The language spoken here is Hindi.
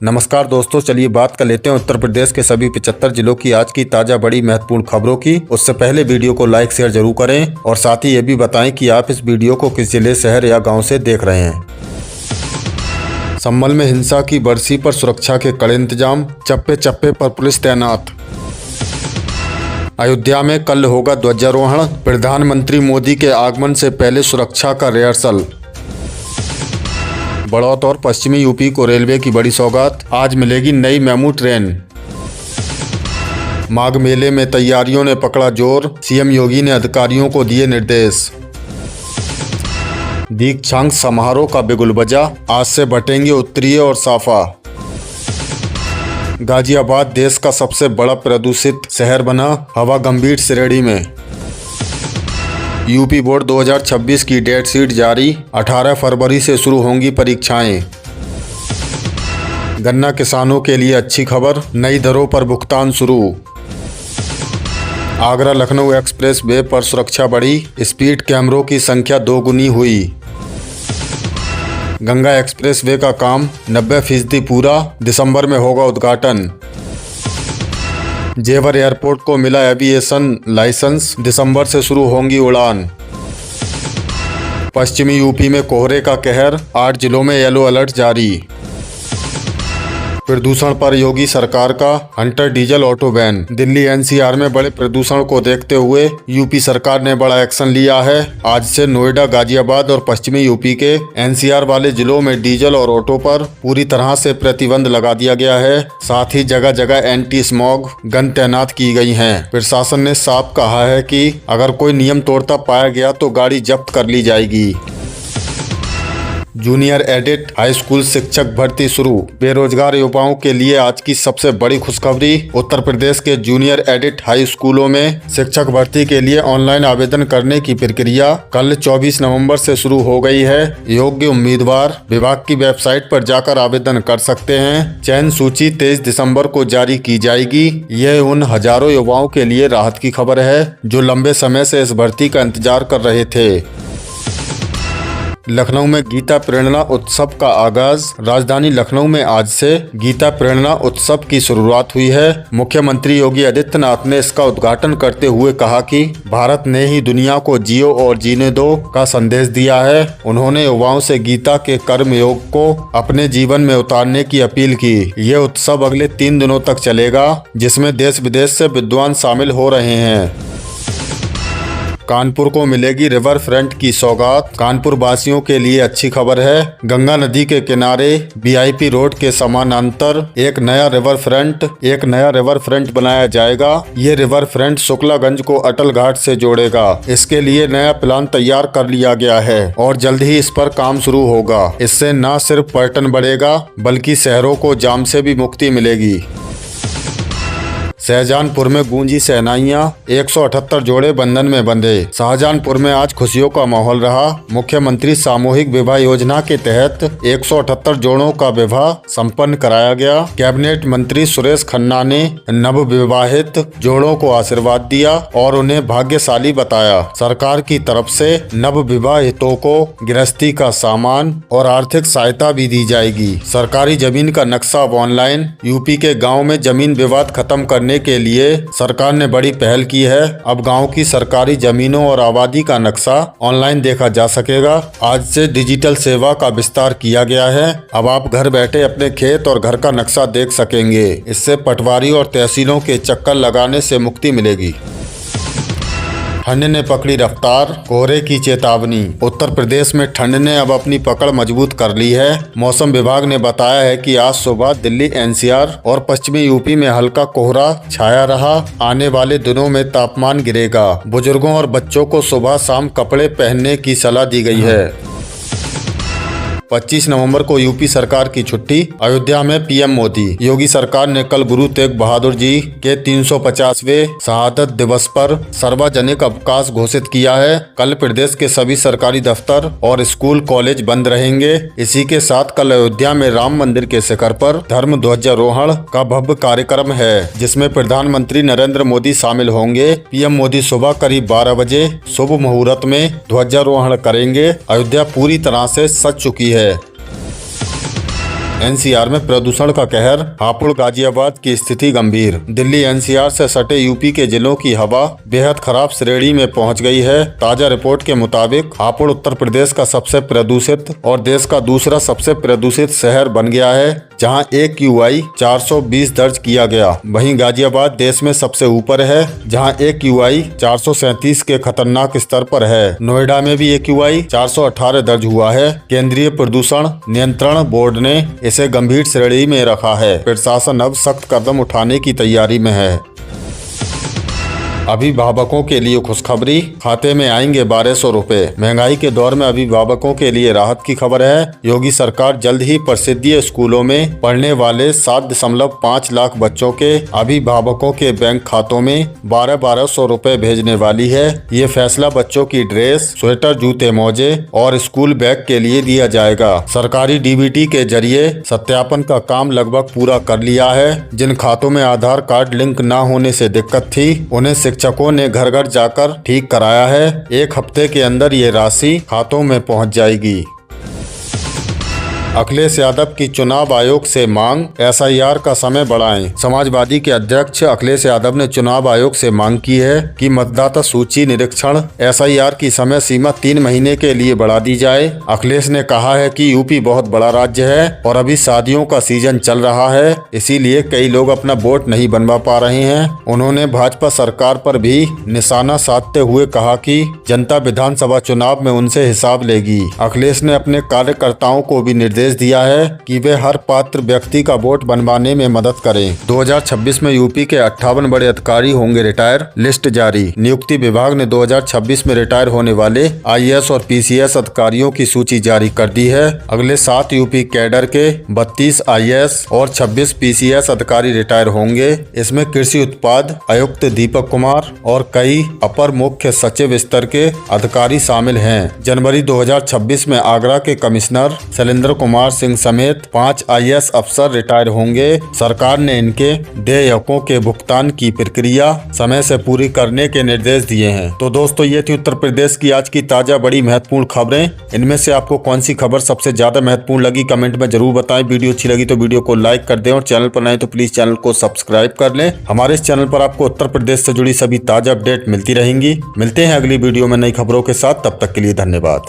नमस्कार दोस्तों, चलिए बात कर लेते हैं उत्तर प्रदेश के सभी 75 जिलों की आज की ताज़ा बड़ी महत्वपूर्ण खबरों की। उससे पहले वीडियो को लाइक शेयर जरूर करें और साथ ही ये भी बताएं कि आप इस वीडियो को किस जिले, शहर या गांव से देख रहे हैं। संभल में हिंसा की बरसी पर सुरक्षा के कड़े इंतजाम, चप्पे चप्पे पर पुलिस तैनात। अयोध्या में कल होगा ध्वजारोहण, प्रधानमंत्री मोदी के आगमन से पहले सुरक्षा का रिहर्सल। बड़ौत और पश्चिमी यूपी को रेलवे की बड़ी सौगात, आज मिलेगी नई मेमू ट्रेन। माघ मेले में तैयारियों ने पकड़ा जोर, सीएम योगी ने अधिकारियों को दिए निर्देश। दीक्षांत समारोह का बिगुल बजा, आज से बटेंगे उत्तरीय और साफा। गाजियाबाद देश का सबसे बड़ा प्रदूषित शहर बना, हवा गंभीर श्रेणी में। यूपी बोर्ड 2026 की डेट शीट जारी, 18 फरवरी से शुरू होंगी परीक्षाएं। गन्ना किसानों के लिए अच्छी खबर, नई दरों पर भुगतान शुरू। आगरा लखनऊ एक्सप्रेस वे पर सुरक्षा बढ़ी, स्पीड कैमरों की संख्या 2 गुनी हुई। गंगा एक्सप्रेस वे का काम 90% पूरा, दिसंबर में होगा उद्घाटन। जेवर एयरपोर्ट को मिला एविएशन लाइसेंस, दिसंबर से शुरू होंगी उड़ान। पश्चिमी यूपी में कोहरे का कहर, 8 जिलों में येलो अलर्ट जारी। प्रदूषण पर योगी सरकार का Hunter diesel auto ban, Delhi NCR में बड़े प्रदूषण को देखते हुए यूपी सरकार ने बड़ा एक्शन लिया है। आज से नोएडा, गाजियाबाद और पश्चिमी यूपी के एनसीआर वाले जिलों में डीजल और ऑटो पर पूरी तरह से प्रतिबंध लगा दिया गया है। साथ ही जगह जगह एंटी स्मॉग गन तैनात की गई हैं। प्रशासन ने साफ कहा है कि अगर कोई नियम तोड़ता पाया गया तो गाड़ी जब्त कर ली जाएगी। जूनियर एडिट हाई स्कूल शिक्षक भर्ती शुरू, बेरोजगार युवाओं के लिए आज की सबसे बड़ी खुशखबरी। उत्तर प्रदेश के जूनियर एडिट हाई स्कूलों में शिक्षक भर्ती के लिए ऑनलाइन आवेदन करने की प्रक्रिया कल 24 नवंबर से शुरू हो गई है। योग्य उम्मीदवार विभाग की वेबसाइट पर जाकर आवेदन कर सकते हैं। चयन सूची 23 दिसंबर को जारी की जाएगी। यह उन हजारों युवाओं के लिए राहत की खबर है जो लंबे समय से इस भर्ती का इंतजार कर रहे थे। लखनऊ में गीता प्रेरणा उत्सव का आगाज, राजधानी लखनऊ में आज से गीता प्रेरणा उत्सव की शुरुआत हुई है। मुख्यमंत्री योगी आदित्यनाथ ने इसका उद्घाटन करते हुए कहा कि भारत ने ही दुनिया को जियो और जीने दो का संदेश दिया है। उन्होंने युवाओं से गीता के कर्म योग को अपने जीवन में उतारने की अपील की। ये उत्सव अगले 3 दिनों तक चलेगा, जिसमें देश विदेश से विद्वान शामिल हो रहे हैं। कानपुर को मिलेगी रिवर फ्रंट की सौगात, कानपुर वासियों के लिए अच्छी खबर है। गंगा नदी के किनारे वीआईपी रोड के समानांतर एक नया रिवर फ्रंट बनाया जाएगा। ये रिवर फ्रंट शुक्लागंज को अटल घाट से जोड़ेगा। इसके लिए नया प्लान तैयार कर लिया गया है और जल्द ही इस पर काम शुरू होगा। इससे न सिर्फ पर्यटन बढ़ेगा बल्कि शहरों को जाम से भी मुक्ति मिलेगी। शाहजहांपुर में गूंजी शहनाइयां, 178 जोड़े बंधन में बंधे। शाहजहांपुर में आज खुशियों का माहौल रहा। मुख्यमंत्री सामूहिक विवाह योजना के तहत 178 जोड़ों का विवाह संपन्न कराया गया। कैबिनेट मंत्री सुरेश खन्ना ने नवविवाहित जोड़ों को आशीर्वाद दिया और उन्हें भाग्यशाली बताया। सरकार की तरफ से नवविवाहितों को गृहस्थी का सामान और आर्थिक सहायता भी दी जाएगी। सरकारी जमीन का नक्शा अब ऑनलाइन, यूपी के गाँव में जमीन विवाद खत्म करने के लिए सरकार ने बड़ी पहल की है। अब गांव की सरकारी जमीनों और आबादी का नक्शा ऑनलाइन देखा जा सकेगा। आज से डिजिटल सेवा का विस्तार किया गया है। अब आप घर बैठे अपने खेत और घर का नक्शा देख सकेंगे। इससे पटवारी और तहसीलों के चक्कर लगाने से मुक्ति मिलेगी। ठंड ने पकड़ी रफ्तार, कोहरे की चेतावनी। उत्तर प्रदेश में ठंड ने अब अपनी पकड़ मजबूत कर ली है। मौसम विभाग ने बताया है कि आज सुबह दिल्ली एनसीआर और पश्चिमी यूपी में हल्का कोहरा छाया रहा। आने वाले दिनों में तापमान गिरेगा। बुजुर्गों और बच्चों को सुबह शाम कपड़े पहनने की सलाह दी गई है। 25 नवंबर को यूपी सरकार की छुट्टी, अयोध्या में पीएम मोदी। योगी सरकार ने कल गुरु तेग बहादुर जी के 350वें शहादत दिवस पर सार्वजनिक अवकाश घोषित किया है। कल प्रदेश के सभी सरकारी दफ्तर और स्कूल कॉलेज बंद रहेंगे। इसी के साथ कल अयोध्या में राम मंदिर के शिखर पर धर्म ध्वजारोहण का भव्य कार्यक्रम है, जिसमें प्रधानमंत्री नरेंद्र मोदी शामिल होंगे। पीएम मोदी सुबह करीब 12 बजे शुभ मुहूर्त में ध्वजारोहण करेंगे। अयोध्या पूरी तरह से सज चुकी है। एनसीआर में प्रदूषण का कहर, हापुड़ गाजियाबाद की स्थिति गंभीर। दिल्ली एनसीआर से सटे यूपी के जिलों की हवा बेहद खराब श्रेणी में पहुंच गई है। ताजा रिपोर्ट के मुताबिक हापुड़ उत्तर प्रदेश का सबसे प्रदूषित और देश का दूसरा सबसे प्रदूषित शहर बन गया है, जहां AQI 420 दर्ज किया गया। वहीं गाजियाबाद देश में सबसे ऊपर है, जहां AQI 437 के खतरनाक स्तर पर है। नोएडा में भी AQI 418 दर्ज हुआ है। केंद्रीय प्रदूषण नियंत्रण बोर्ड ने इसे गंभीर श्रेणी में रखा है। प्रशासन अब सख्त कदम उठाने की तैयारी में है। अभिभावकों के लिए खुशखबरी, खाते में आएंगे 1200 रुपए। महंगाई के दौर में अभिभावकों के लिए राहत की खबर है। योगी सरकार जल्द ही प्रसिद्धीय स्कूलों में पढ़ने वाले 7.5 लाख बच्चों के अभिभावकों के बैंक खातों में 1200 रुपए भेजने वाली है। ये फैसला बच्चों की ड्रेस, स्वेटर, जूते, मोजे और स्कूल बैग के लिए दिया जाएगा। सरकारी DBT के जरिए सत्यापन का काम लगभग पूरा कर लिया है। जिन खातों में आधार कार्ड लिंक न होने से दिक्कत थी, उन्हें शिक्षकों ने घर घर जाकर ठीक कराया है। 1 हफ्ते के अंदर ये राशि खातों में पहुंच जाएगी। अखिलेश यादव की चुनाव आयोग से मांग, SIR का समय बढ़ाएं। समाजवादी के अध्यक्ष अखिलेश यादव ने चुनाव आयोग से मांग की है कि मतदाता सूची निरीक्षण SIR की समय सीमा 3 महीने के लिए बढ़ा दी जाए। अखिलेश ने कहा है कि यूपी बहुत बड़ा राज्य है और अभी शादियों का सीजन चल रहा है, इसीलिए कई लोग अपना वोट नहीं बनवा पा रहे हैं। उन्होंने भाजपा सरकार पर भी निशाना साधते हुए कहा कि जनता विधानसभा चुनाव में उनसे हिसाब लेगी। अखिलेश ने अपने कार्यकर्ताओं को भी निर्देश दिया है कि वे हर पात्र व्यक्ति का वोट बनवाने में मदद करें। 2026 में यूपी के 58 बड़े अधिकारी होंगे रिटायर, लिस्ट जारी। नियुक्ति विभाग ने 2026 में रिटायर होने वाले IAS और PCS अधिकारियों की सूची जारी कर दी है। अगले 7 यूपी कैडर के 32 IAS और 26 PCS अधिकारी रिटायर होंगे। इसमें कृषि उत्पाद आयुक्त दीपक कुमार और कई अपर मुख्य सचिव स्तर के अधिकारी शामिल हैं। जनवरी 2026 में आगरा के कमिश्नर शैलेंद्र कुमार सिंह समेत 5 IAS अफसर रिटायर होंगे। सरकार ने इनके देयकों के भुगतान की प्रक्रिया समय से पूरी करने के निर्देश दिए हैं। तो दोस्तों, ये थी उत्तर प्रदेश की आज की ताजा बड़ी महत्वपूर्ण खबरें। इनमें से आपको कौन सी खबर सबसे ज्यादा महत्वपूर्ण लगी, कमेंट में जरूर बताएं। वीडियो अच्छी लगी तो वीडियो को लाइक कर दें और चैनल पर नए तो प्लीज चैनल को सब्सक्राइब कर लें। हमारे इस चैनल पर आपको उत्तर प्रदेश से जुड़ी सभी ताजा अपडेट मिलती रहेंगी। मिलते हैं अगली वीडियो में नई खबरों के साथ, तब तक के लिए धन्यवाद।